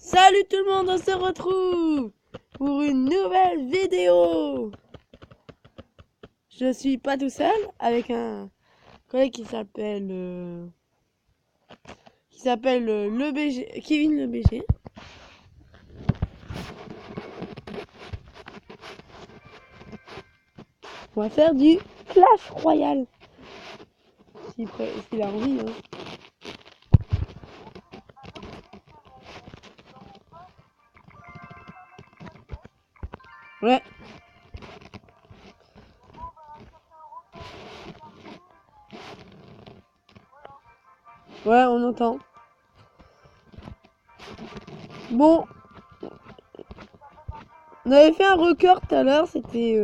Salut tout le monde, on se retrouve pour une nouvelle vidéo. Je suis pas tout seul, avec un collègue qui s'appelle le BG, Kevin le BG. On va faire du Clash Royale. S'il a envie, hein. Ouais. Ouais, on entend. Bon. On avait fait un record tout à l'heure, c'était...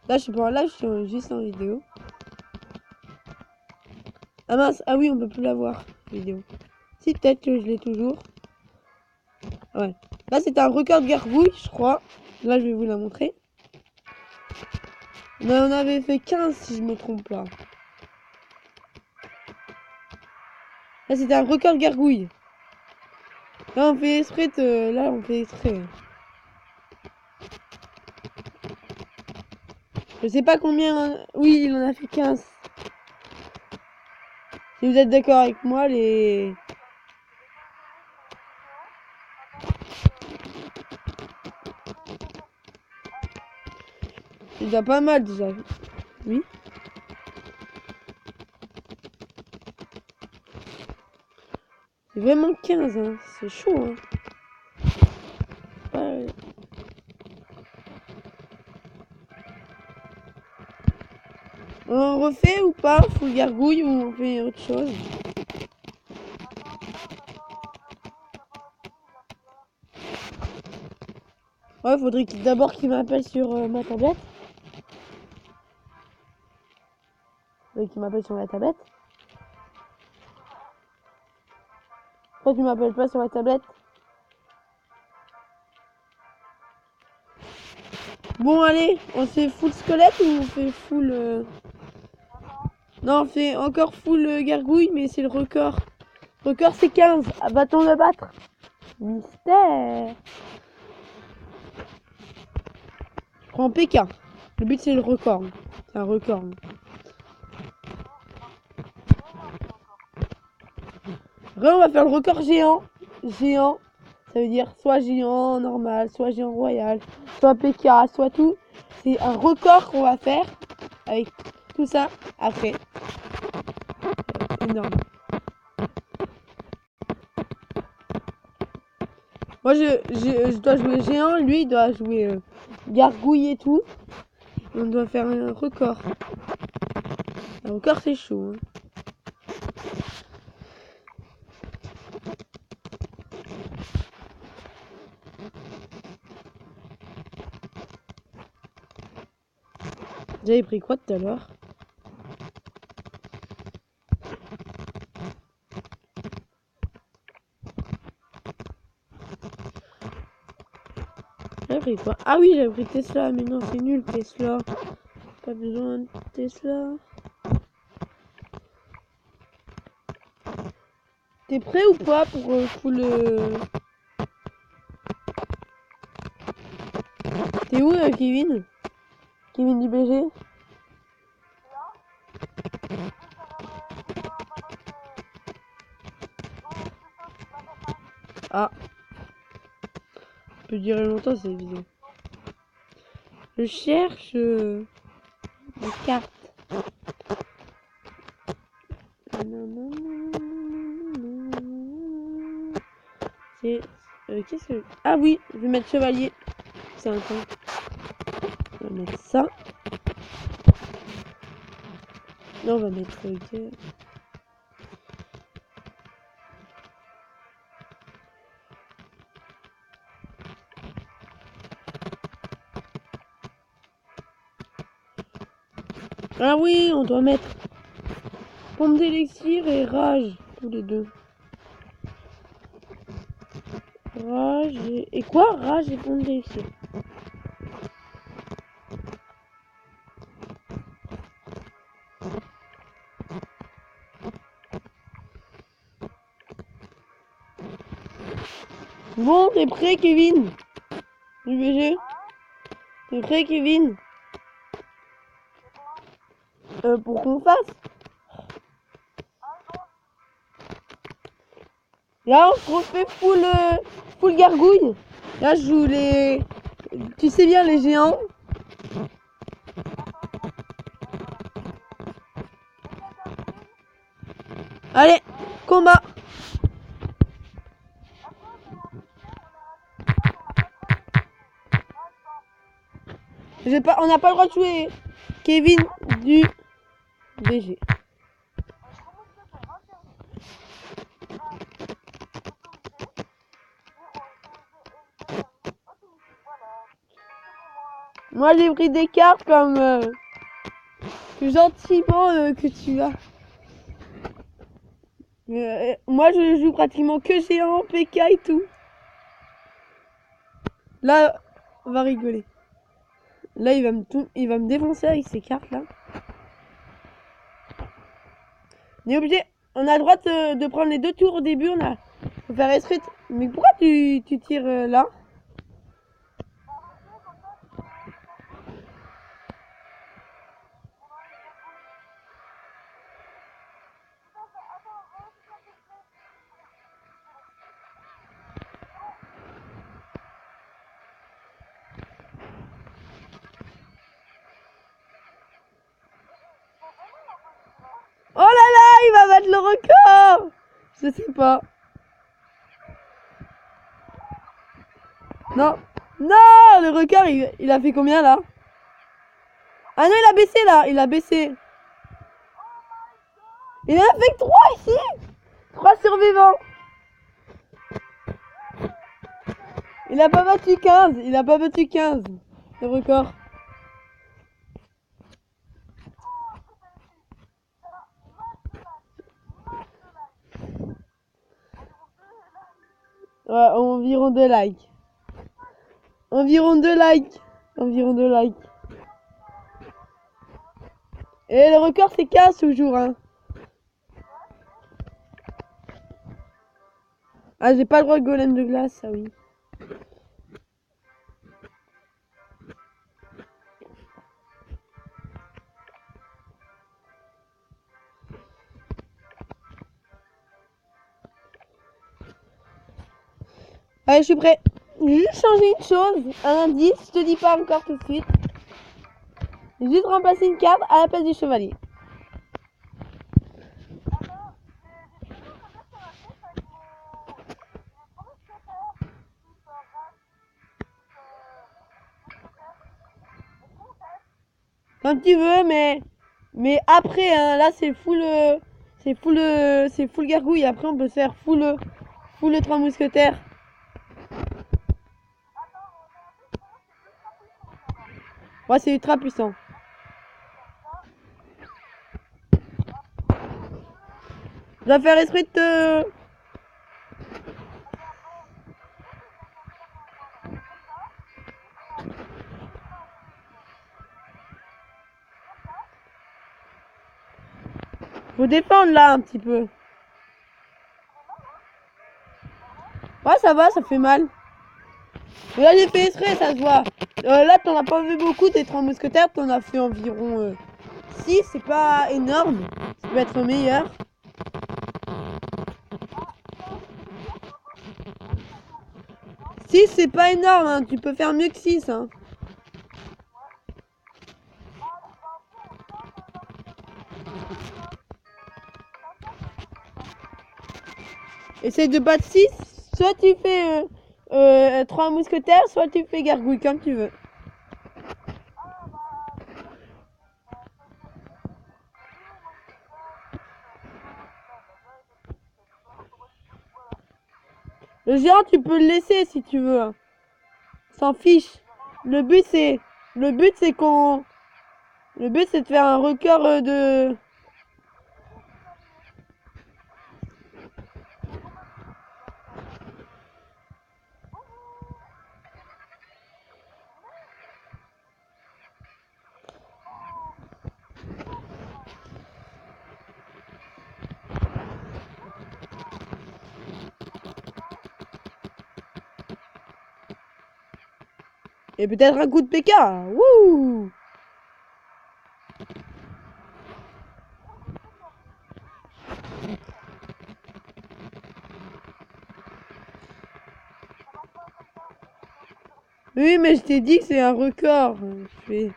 Là, je suis pas en live, je suis juste en vidéo. Ah mince, ah oui, on peut plus la voir, vidéo. Si, peut-être que je l'ai toujours. Ouais. Là, c'était un record de gargouille, je crois. Là, je vais vous la montrer. Mais on avait fait 15, si je me trompe pas. Là, c'était un record de gargouille. Là, on fait exprès de... Là, on fait exprès. Je sais pas combien... Oui, il en a fait 15. Si vous êtes d'accord avec moi, les... C'est déjà pas mal, déjà. Oui. C'est vraiment 15, hein. C'est chaud, hein. Ouais. On refait ou pas? Full gargouille ou on fait autre chose? Ouais, faudrait d'abord qu'il m'appelle sur ma tablette. Faudrait qu'il m'appelle sur la tablette. Pourquoi tu m'appelles pas sur la tablette? Bon, allez, on fait full squelette ou on fait full... Non, on fait encore full gargouille, mais c'est le record. Le record, c'est 15. Va-t-on le battre? Mystère. Je prends PK. Le but, c'est le record. C'est un record. Après, on va faire le record géant. Géant, ça veut dire soit géant normal, soit géant royal, soit PK, soit tout. C'est un record qu'on va faire avec tout ça après. Énorme. Moi, je dois jouer géant, lui, il doit jouer gargouille et tout. On doit faire un record. Un record, c'est chaud. Hein. J'avais pris quoi tout à l'heure? J'avais pris quoi? Ah oui, j'avais pris Tesla, mais non, c'est nul Tesla. Pas besoin de Tesla. T'es prêt ou pas pour le... T'es où Kevin? Kevin du BG? Ah. Ça peut durer longtemps ces vidéos. Je cherche des cartes. C'est... qu'est-ce que... Ah oui, je vais mettre chevalier. C'est un temps. On va mettre ça. Non, on va mettre... Ah oui, on doit mettre pompe d'élixir et rage, tous les deux. Rage et... Et quoi? Rage et pompe d'élixir. Bon, t'es prêt, Kevin? Du BG? T'es prêt, Kevin? Pour qu'on fasse? Là, on se refait full gargouille. Là, je joue les... Tu sais bien, les géants. Allez, combat. On n'a pas le droit de jouer Kevin du VG. Moi, j'ai pris des cartes comme plus gentiment que tu as. Moi, je joue pratiquement que géant, PK et tout. Là, on va rigoler. Là, il va me défoncer avec ces cartes là. On est obligé. On a le droit de prendre les 2 tours au début. Faut faire esprit. Mais pourquoi tu tires là? Oh là là, il va battre le record. Je sais pas. Non. Non, le record, il a fait combien là? Ah non, il a baissé là. Il a baissé. Il en a fait que 3 ici. 3 survivants. Il a pas battu 15. Il a pas battu 15. Le record. Ouais, environ 2 likes. Environ 2 likes. Environ 2 likes. Et le record c'est 15 toujours hein. Ah j'ai pas le droit de golem de glace, ça oui. Allez je suis prêt. J'ai juste changé une chose, un indice, je te dis pas encore tout de suite. J'ai juste remplacé une carte à la place du chevalier. Comme tu veux, mais après, hein, là c'est full gargouille. Après on peut se faire full 3 mousquetaires. Ouais, c'est ultra puissant. Je dois faire esprit de te... Faut défendre là un petit peu. Ouais, ça va, ça fait mal. Mais là, j'ai fait exprès, ça se voit. Là, t'en as pas vu beaucoup des 3 mousquetaires, t'en as fait environ 6, c'est pas énorme. Ça peut être meilleur. Six, c'est pas énorme, hein. Tu peux faire mieux que 6. Hein. Essaye de battre 6. Soit tu fais 3 mousquetaires, soit tu fais gargouille, comme tu veux. Le géant, tu peux le laisser si tu veux. Hein. S'en fiche. Le but, c'est qu'on... Le but, c'est de faire un record de... Et peut-être un coup de PK. Wouh! Oui, mais je t'ai dit que c'est un record. Je fais...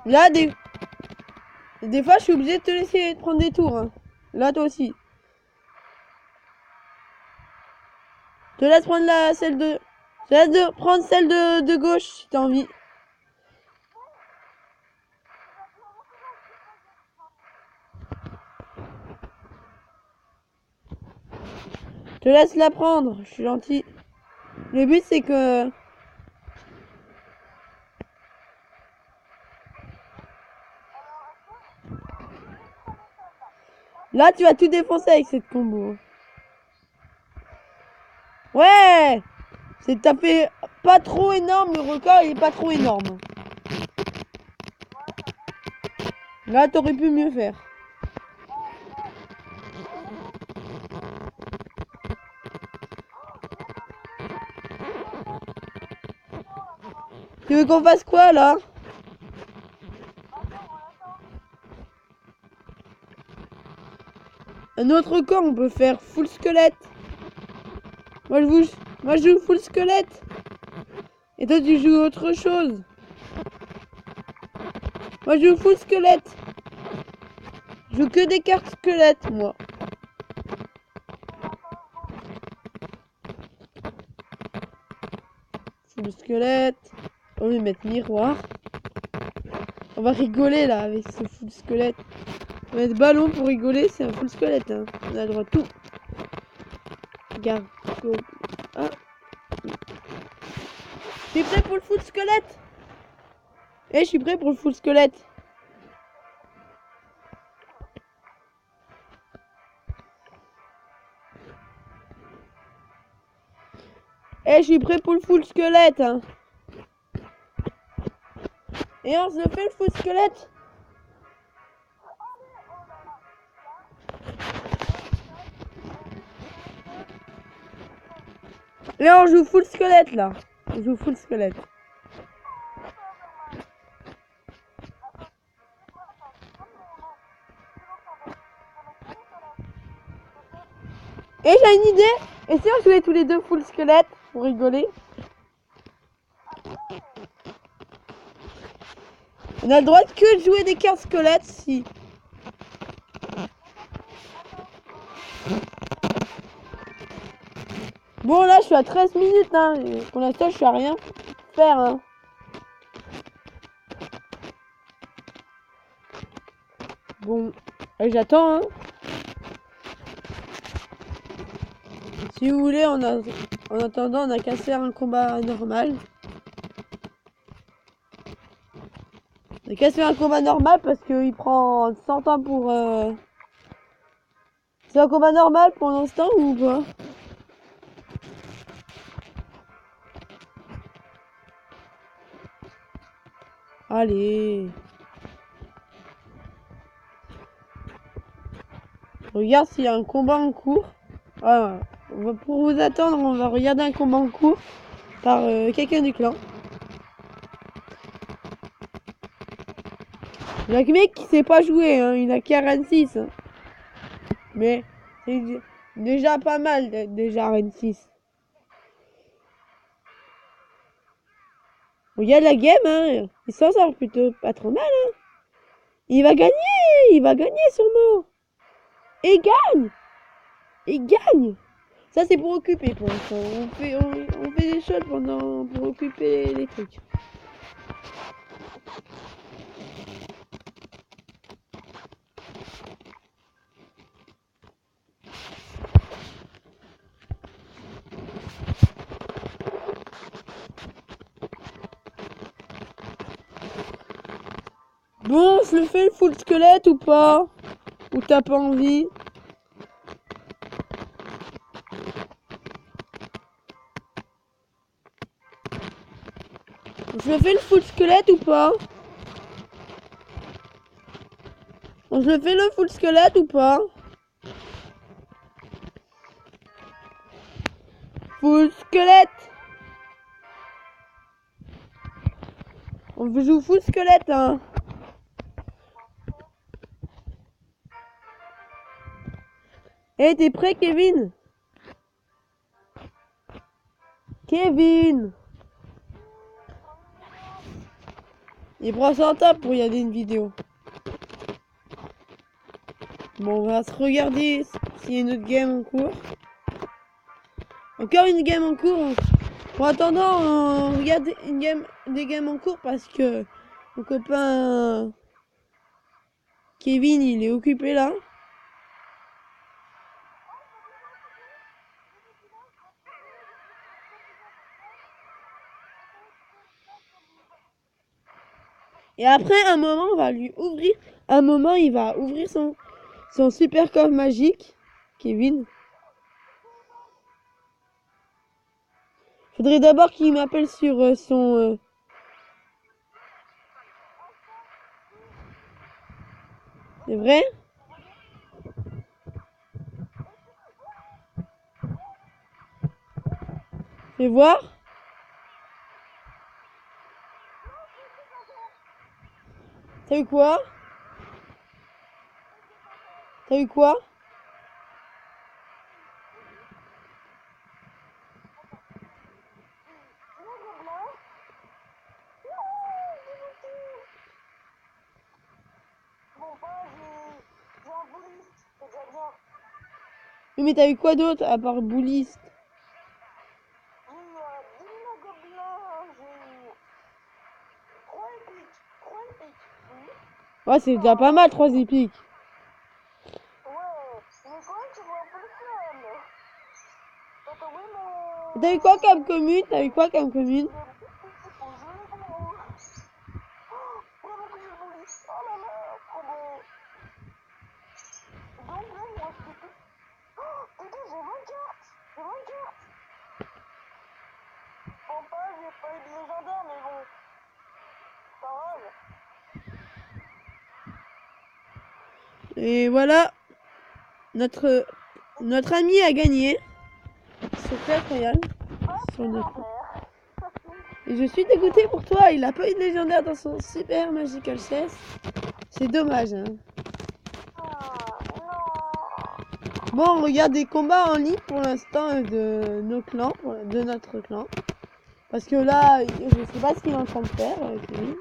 Là, des fois, je suis obligé de te laisser prendre des tours. Hein. Là, toi aussi. Je te laisse prendre celle de... Je te laisse prendre celle de gauche, si t'as envie. Je te laisse la prendre, je suis gentil. Le but, c'est que... Là, tu vas tout défoncer avec cette combo. Ouais! T'as fait pas trop énorme, le record, il est pas trop énorme. Là, t'aurais pu mieux faire. Tu veux qu'on fasse quoi, là? Un autre record, on peut faire full squelette. Moi, je joue full squelette. Et toi, tu joues autre chose. Moi, je joue full squelette. Je joue que des cartes squelettes, moi. Full squelette. On va mettre miroir. On va rigoler, là, avec ce full squelette. On va mettre ballon pour rigoler, c'est un full squelette. Hein. On a le droit de tout. Regarde. Ah. Je suis prêt pour le full squelette. Je suis prêt pour le full squelette. Je suis prêt pour le full squelette. Hein. Et on se le fait le full squelette. Là, on joue full squelette, là. On joue full squelette. Et j'ai une idée. Et si on jouait tous les deux full squelette pour rigoler? On a le droit que de jouer des cartes squelettes si. Bon, là, je suis à 13 minutes. Hein. Et pour l'instant, je suis à rien faire. Hein. Bon, j'attends. Hein. Si vous voulez, en attendant, on a qu'à faire un combat normal. On a qu'à faire un combat normal parce qu'il prend 100 ans pour... C'est un combat normal pour l'instant ou pas? Allez. Regarde s'il y a un combat en cours. Ah, pour vous attendre, on va regarder un combat en cours par quelqu'un du clan. Il y a un mec qui sait pas jouer, hein. Il a 46. Hein. Mais c'est déjà pas mal, déjà RN6. Regarde la game, hein. Il s'en sort plutôt pas trop mal, hein. Il va gagner sûrement. Et il gagne. Il gagne. Ça c'est pour occuper pour l'instant. On fait des choses pour occuper les trucs. Bon, je le fais le full squelette ou pas? Ou t'as pas envie? Je le fais le full squelette ou pas? On se le fait le full squelette ou pas? Full squelette. On joue full squelette, hein. Eh, t'es prêt, Kevin? Kevin! Il prend son temps pour regarder une vidéo. Bon, on va se regarder s'il y a une autre game en cours. Encore une game en cours. En attendant, on regarde des games en cours parce que mon copain Kevin, il est occupé là. Et après, un moment, on va lui ouvrir. Un moment, il va ouvrir son super coffre magique. Kevin. Faudrait d'abord qu'il m'appelle sur son... C'est vrai? Fais voir. T'as eu quoi? T'as eu quoi? Oui, mais t'as eu quoi d'autre à part bouliste? Ouais, c'est déjà pas mal, 3 épiques. T'as eu quoi comme commune? T'as eu quoi comme commune? Et voilà, notre ami a gagné sur Clash Royale. Et je suis dégoûté pour toi, il a pas eu de légendaire dans son super Magical Chess. C'est dommage, hein. Bon, on regarde des combats en ligne pour l'instant de nos clans, de notre clan. Parce que là, je sais pas ce qu'il est en train de faire avec lui.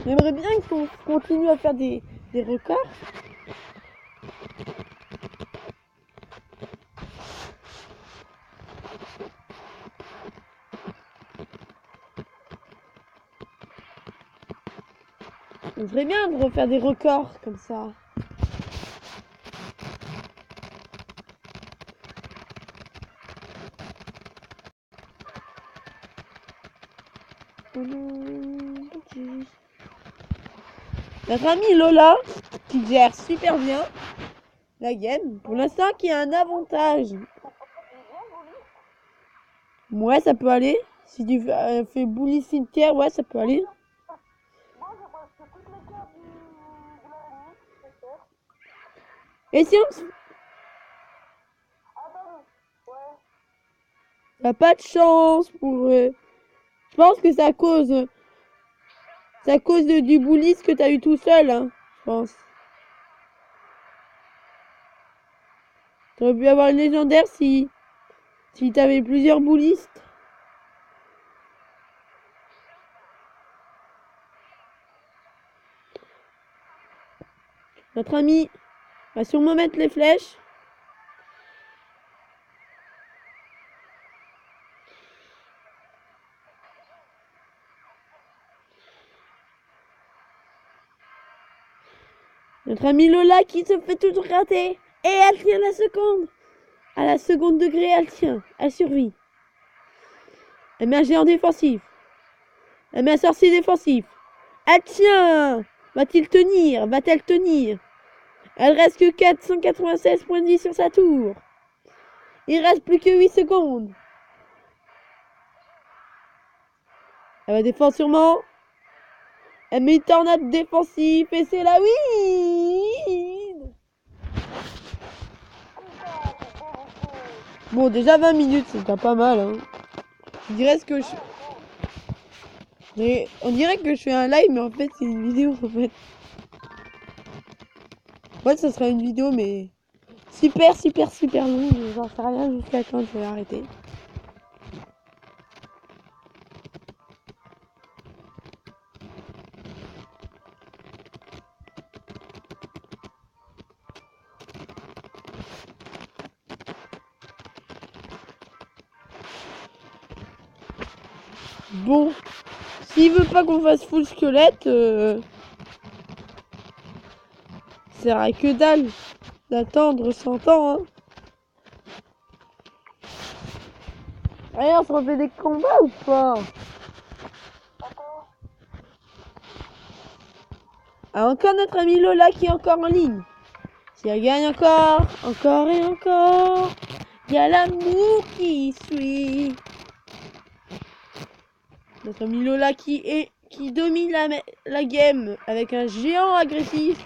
J'aimerais bien qu'on continue à faire des records. J'aimerais bien de refaire des records comme ça. Notre amie Lola, qui gère super bien la game, pour l'instant qui a un avantage. Ouais, ça peut aller. Si tu fais bouli cimetière, ouais, ça peut aller. Et si on... T'as pas de chance pour... Je pense que c'est à cause... du bullisme que t'as eu tout seul, hein, je pense. T'aurais pu avoir une légendaire si t'avais plusieurs bullistes. Notre ami va sûrement mettre les flèches. Notre amie Lola qui se fait toujours rater. Et elle tient la seconde. À la seconde degré, elle tient. Elle survit. Elle met un géant défensif. Elle met un sorcier défensif. Elle tient. Va-t-il tenir? Va-t-elle tenir? Elle reste que 496 points de vie sur sa tour. Il reste plus que 8 secondes. Elle va défendre sûrement. Elle met une tornade défensive et c'est la win. Bon, déjà 20 minutes, c'est déjà pas mal. Hein. On dirait que je fais un live, mais en fait, c'est une vidéo. En fait, ça sera une vidéo, mais super longue. J'en sais rien jusqu'à quand je vais arrêter. Bon, s'il veut pas qu'on fasse full squelette, ça sert à que dalle d'attendre 100 ans. Hein. Allez, on se refait des combats ou pas? Ah, encore notre ami Lola qui est encore en ligne. Si elle gagne encore et encore, il y a l'amour qui suit. Notre ami Lola qui domine la game avec un géant agressif.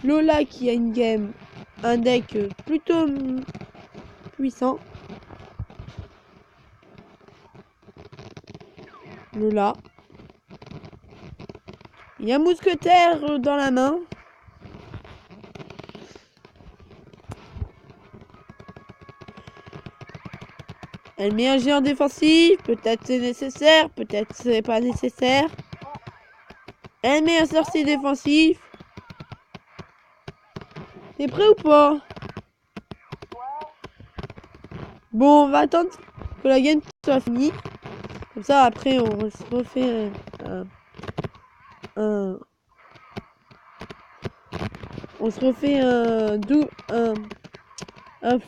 Lola qui a une game, un deck plutôt puissant. Lola. Il y a un mousquetaire dans la main. Elle met un géant défensif. Peut-être c'est nécessaire, peut-être c'est pas nécessaire. Elle met un sorcier défensif. T'es prêt ou pas? Bon, on va attendre que la game soit finie. Comme ça, après, on se refait on se refait un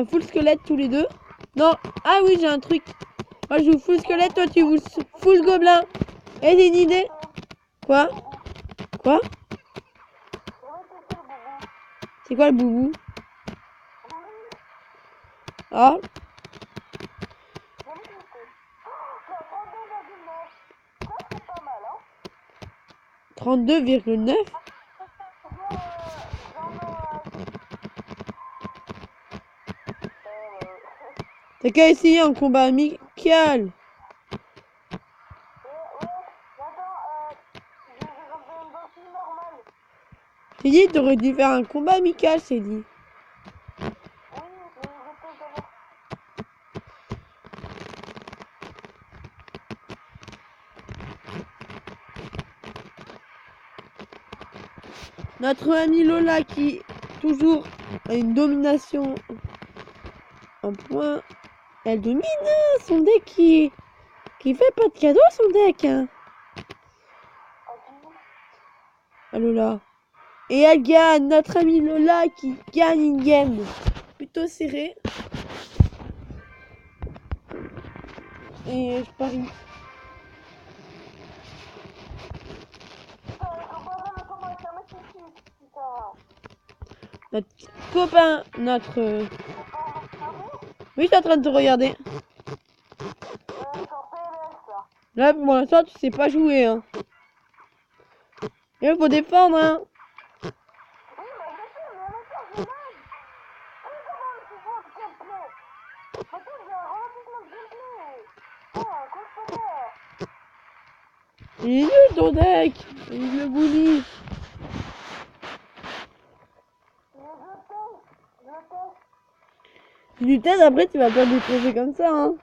full squelette tous les deux. Non, ah oui, j'ai un truc. Moi, je joue full squelette, toi, tu joues full gobelin. Et j'ai une idée. Quoi? C'est quoi le boubou? Ah. 32,9. T'as qu'à essayer un combat amical. J'ai dit, t'aurais dû faire un combat amical, c'est dit. Notre ami Lola qui toujours a une domination en point. Elle domine son deck qui fait pas de cadeau son deck. Hein. Ah Lola. Et elle gagne, notre ami Lola qui gagne une game plutôt serrée. Et je parie. Notre copain, Oui, je suis en train de te regarder. Là, pour l'instant, tu sais pas jouer, hein. Il faut défendre, hein. Il est nul ton deck. Il le bully. Si tu t'aides, après tu vas perdre des trophées comme ça, hein.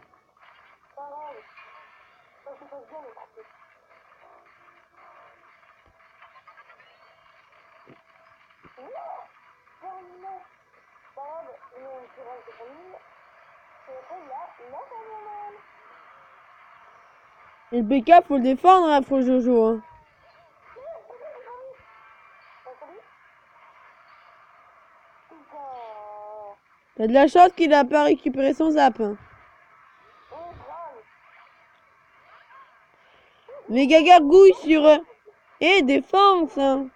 Et le BK, faut le défendre, hein, faut Jojo, hein. T'as de la chance qu'il a pas récupéré son zap. Hein. Méga gargouille sur... Et défense, hein.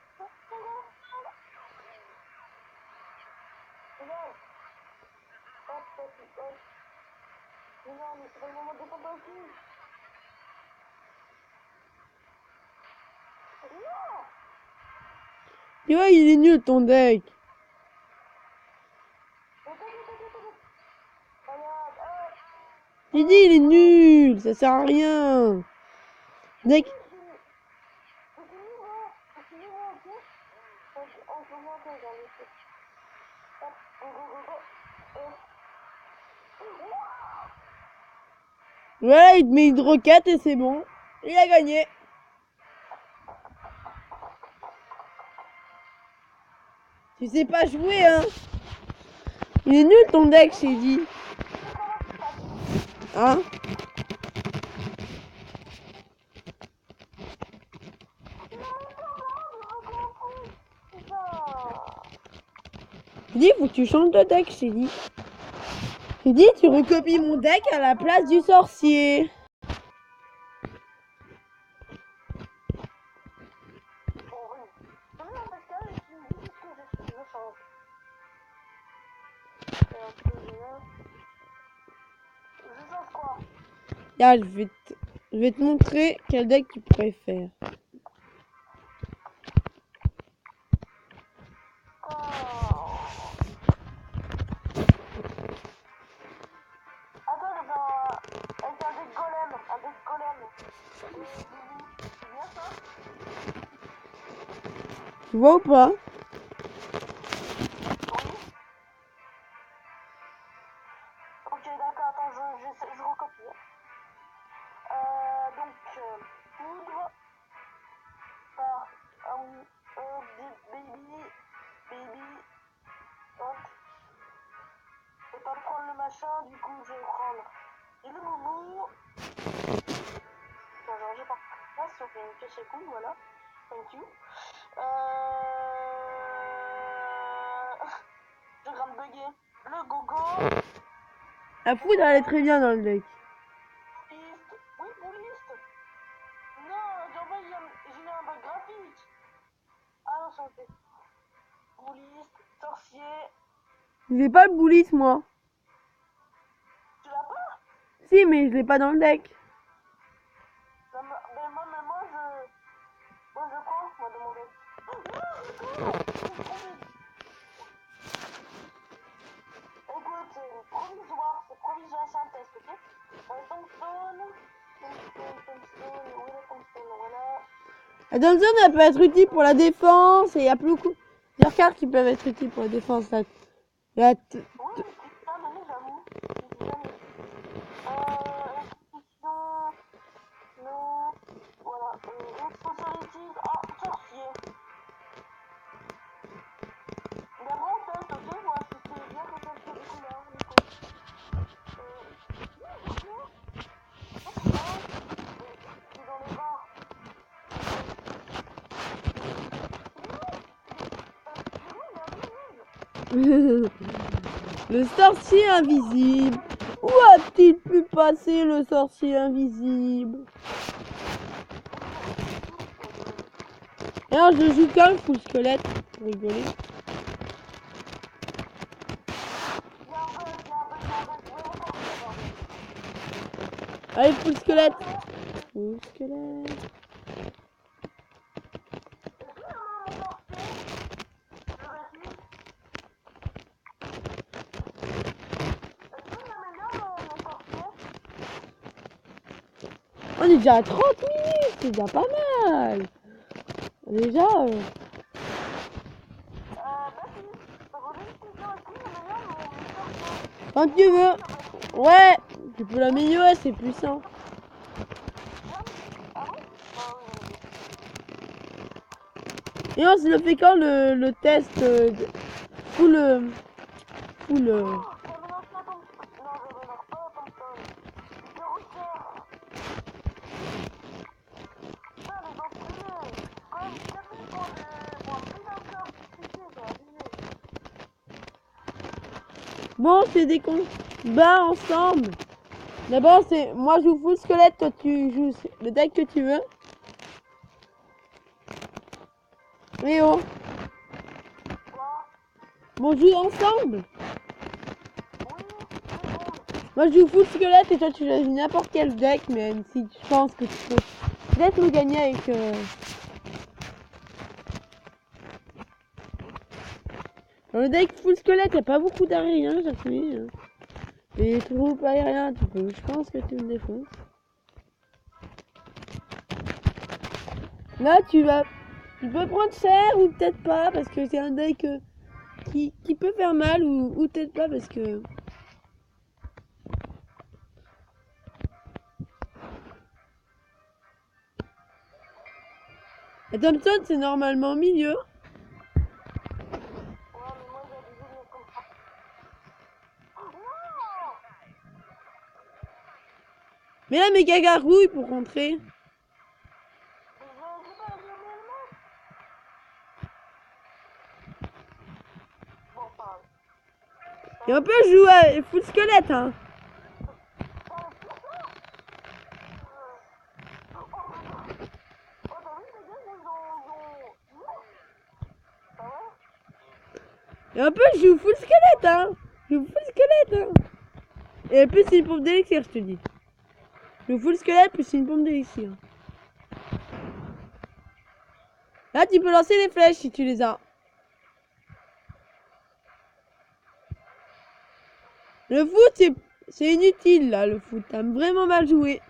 c'est pas le moment de défendre aussi. Non. Tu vois, il est nul ton deck. J'ai dit, il est nul, ça sert à rien. Deck. Voilà, il te met une roquette et c'est bon. Il a gagné. Tu sais pas jouer, hein. Il est nul ton deck, j'ai dit. Hein? J'ai dit, faut que tu changes de deck, j'ai dit. J'ai dit, tu recopies mon deck à la place du sorcier. Là, je vais te montrer quel deck tu préfères. Tu vois ou pas? Ok, d'accord, attends, je recopie. Donc, poudre, par, baby, hop. Je vais pas prendre le machin, du coup, je vais prendre. Et le moumou. Bon, alors, j'ai pas place, on fait une pièce et coup, voilà. Thank you. Je viens de bugger. Le gogo. La foudre, elle est très bien dans le deck. Bouliste. Oui, bouliste. Non, en fait, j'ai mis un bug graphique. Ah non, c'est ok. Bouliste, sorcier. Je l'ai pas le bouliste, moi. Tu l'as pas? Si, mais je l'ai pas dans le deck. Non, mais moi, je prends, moi, de mon deck. Écoute, c'est provisoire, c'est un test, ok? Tombstone, où est le tombstone? Voilà. La Thompson, elle peut être utile pour la défense et il y a plusieurs cartes qui peuvent être utiles pour la défense. Oui, putain, mais j'avoue. Institution, non, voilà. Responsabilité, ah, sorcier. Il y a bon test, ok? Moi, si c'est bien que ça soit des couleurs, du coup. C'est dans les bars. Le sorcier invisible. Où a-t-il pu passer le sorcier invisible? Alors je joue quand même full squelette pour rigoler. Allez, full squelette. Full squelette. On est déjà à 30 minutes, c'est déjà pas mal. Déjà. Quand tu veux. Ouais, tu peux l'améliorer, c'est plus simple. Et on se le fait quand le test full. Bon, c'est des combats ensemble. D'abord, c'est moi je joue full squelette, toi tu joues le deck que tu veux. Léo. Bon, on joue ensemble. Moi je joue full squelette et toi tu choisis n'importe quel deck, même si je pense que tu peux peut-être me gagner avec... Dans le deck full squelette, y'a pas beaucoup d'aériens, j'ai trouvé. Et les troupes aériens, je pense que tu me défonces. Là tu peux prendre cher ou peut-être pas, parce que c'est un deck qui peut faire mal ou peut-être pas, parce que... Et Thompson, c'est normalement au milieu. Mais là, méga gargouille pour rentrer. Et on peut jouer à full squelette, hein. Et un peu je joue full squelette, hein. Je joue full squelette, hein. Et plus c'est une pompe d'élixir, je te dis. Je joue full squelette, plus c'est une pompe d'élixir. Là, tu peux lancer les flèches si tu les as. Le foot, c'est inutile, là, le foot. T'as vraiment mal joué.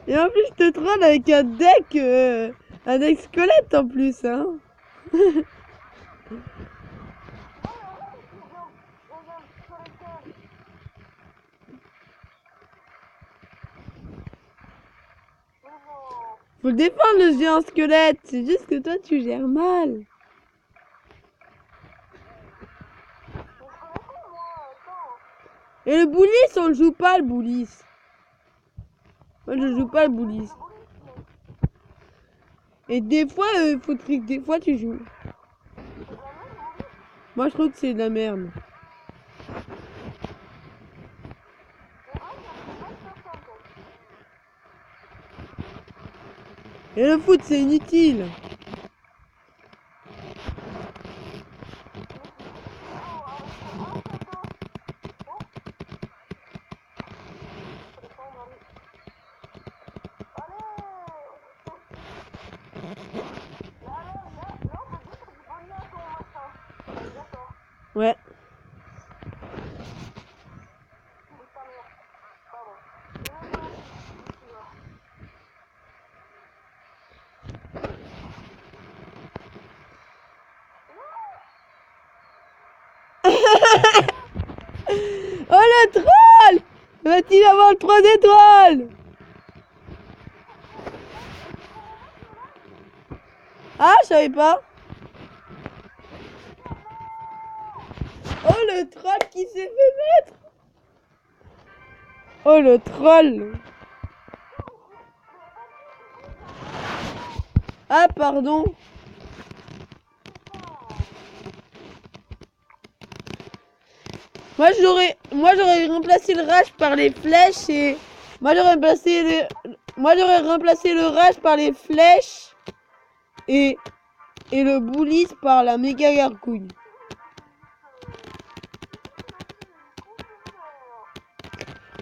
Et en plus, je te troll avec un deck squelette en plus, hein. Faut le défendre, le géant squelette. C'est juste que toi, tu gères mal. Et le boulis, on le joue pas, le boulis. Moi, je joue pas le boulis. Et des fois, faut trick, des fois, tu joues. Moi, je trouve que c'est de la merde. Et le foot, c'est inutile. Ouais. Oh le troll! Va-t-il avoir le 3 étoiles? Ah, je savais pas. Oh le troll qui s'est fait mettre. Oh le troll. Ah pardon. Moi j'aurais remplacé le rage par les flèches et moi j'aurais remplacé le rage par les flèches et le boulis par la méga gargouille.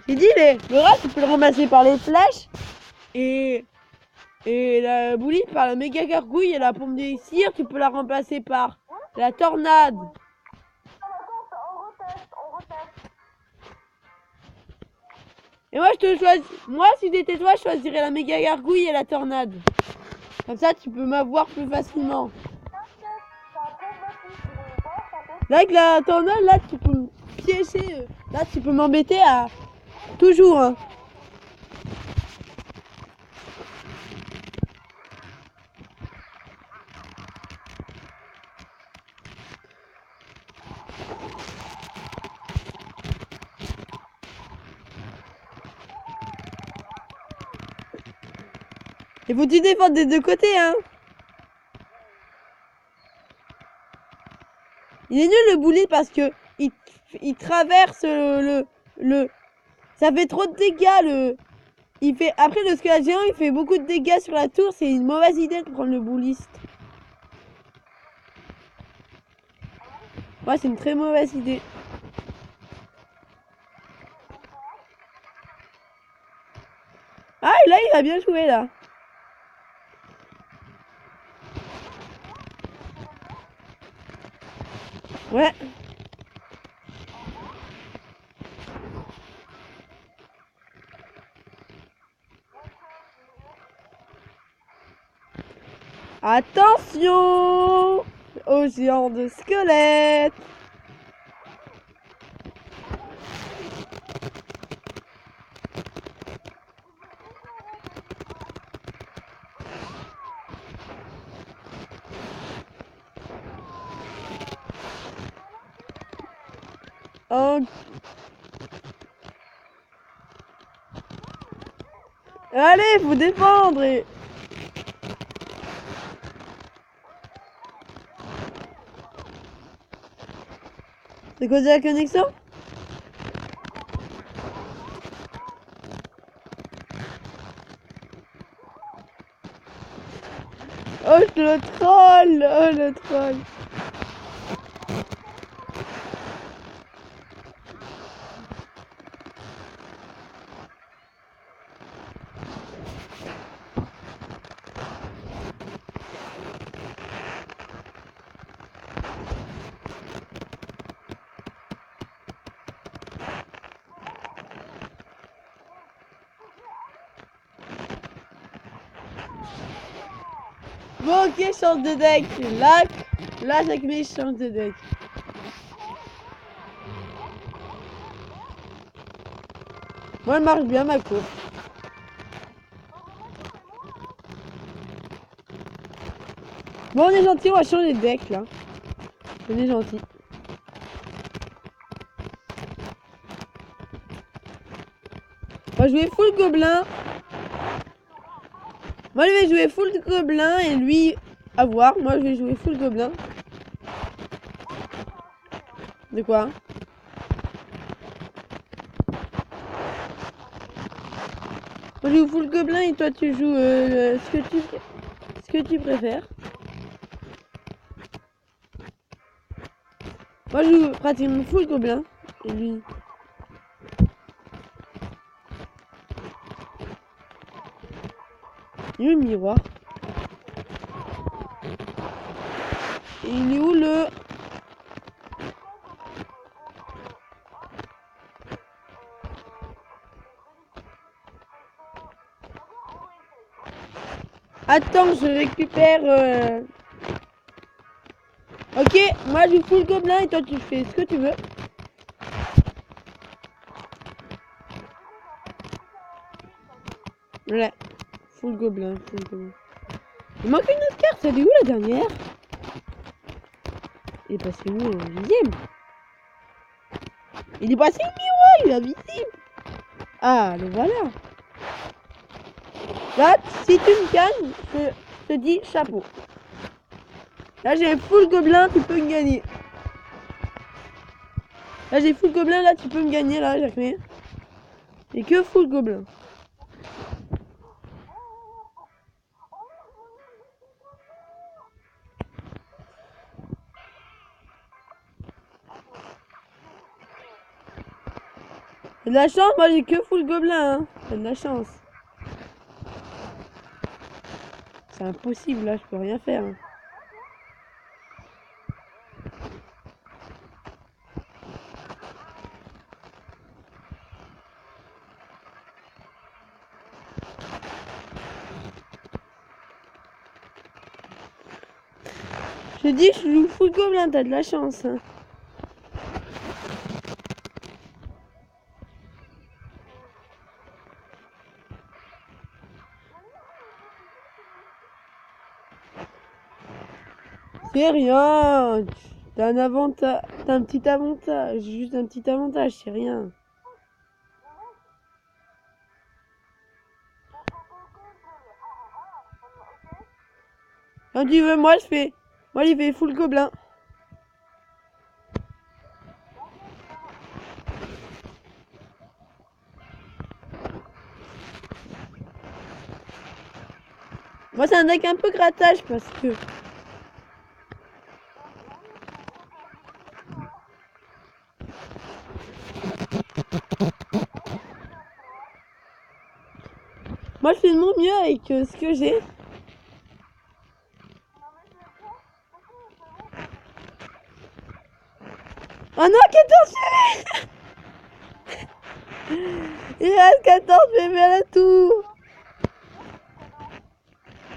J'ai dit le rage tu peux le remplacer par les flèches et la boulis par la méga gargouille et la pompe d'élixir tu peux la remplacer par la tornade. Et moi si j'étais toi, je choisirais la méga gargouille et la tornade. Comme ça tu peux m'avoir plus facilement. Là avec la tornade, là tu peux me piéger. Là tu peux m'embêter à toujours. Hein. Il faut que tu défendes des deux côtés, hein. Il est nul le boulis parce que il traverse le... Ça fait trop de dégâts Il fait... Après, le squelette géant, il fait beaucoup de dégâts sur la tour. C'est une mauvaise idée de prendre le bouliste. Ouais, c'est une très mauvaise idée. Ah, et là, il a bien joué, là. Ouais. Attention au géant de squelette. Oh. Allez, faut défendre et... C'est quoi la connexion? Oh, je le troll! Oh, le troll! Bon, ok, change de deck. Là, avec mes change de deck. Moi, elle marche bien, ma course. Bon, on est gentil, on va changer de deck, là. On est gentil. On va jouer full gobelin. Moi, je vais jouer full gobelin et lui, à voir. Moi, je vais jouer full gobelin. De quoi? Moi, je joue full gobelin et toi, tu joues ce que tu préfères. Moi, je joue pratiquement full gobelin et lui. Il est où le miroir? Et il est où le... Attends, je récupère... Ok, moi je joue full gobelin et toi tu fais ce que tu veux. Ouais, full gobelin, full gobelin. Il manque une autre carte, elle est où la dernière? Il est passé où, invisible? Il est passé où, il est invisible? Ah, le voilà. Là, si tu me gagnes, je te dis chapeau. Là, j'ai full gobelin, tu peux me gagner. Là, j'ai full gobelin, là, tu peux me gagner, là, j'ai fait. J'ai que full gobelin. T'as de la chance, moi j'ai que full gobelin, hein. T'as de la chance. C'est impossible, là, je peux rien faire. Hein. Je te dis, je joue full gobelin, t'as de la chance. Hein. C'est rien. T'as un avantage, t'as un petit avantage, juste un petit avantage, c'est rien. Quand tu veux, moi je fais, moi il fait full gobelin. Moi, c'est un deck un peu grattage parce que... Moi, je fais de mon mieux avec ce que j'ai. Oh non, 14 PV. Il reste 14 PV à la tour.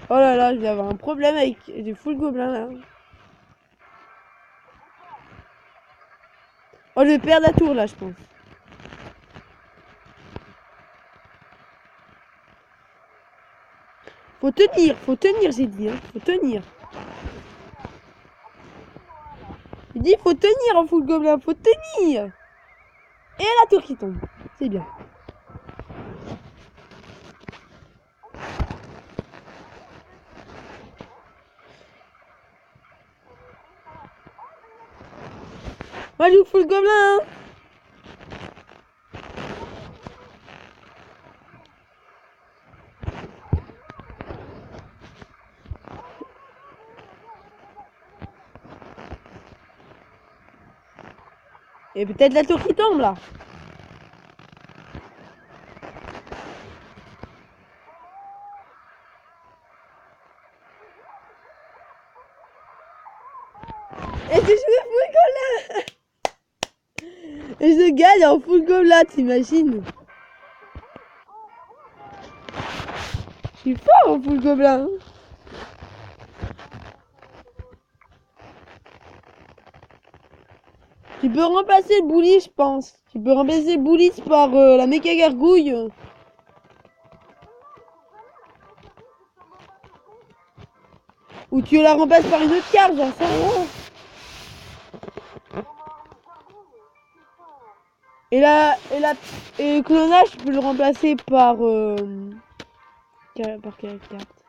Oh là là, je vais avoir un problème avec des full gobelins là. Oh, je vais perdre la tour là, je pense. Faut tenir, j'ai dit, hein. Faut tenir. J'ai dit, faut tenir en full gobelin, faut tenir. Et la tour qui tombe, c'est bien. Moi, je joue full gobelin, hein. Et peut-être la tour qui tombe là. Et tu joues full gobelin. Et je gagne en full gobelin, t'imagines? Je suis fort en full gobelin. Tu peux remplacer le bully, je pense. Tu peux remplacer le bully par la méga gargouille. Ou tu la remplaces par une autre carte, j'en sais rien. Et le clonage, tu peux le remplacer par par quelle carte?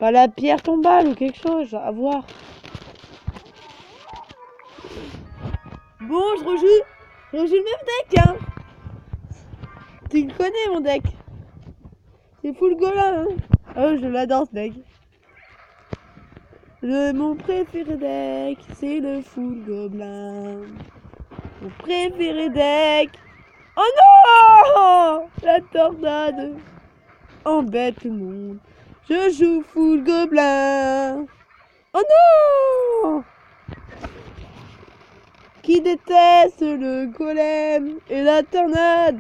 Par la pierre tombale ou quelque chose, à voir. Bon, je rejoue le même deck, hein. Tu le connais, mon deck. C'est full gobelin, hein. Oh, je l'adore, ce deck. Mon préféré deck, c'est le full gobelin. Mon préféré deck. Oh non! La tornade embête tout le monde. Je joue full gobelin. Oh non! Qui déteste le golem et la tornade?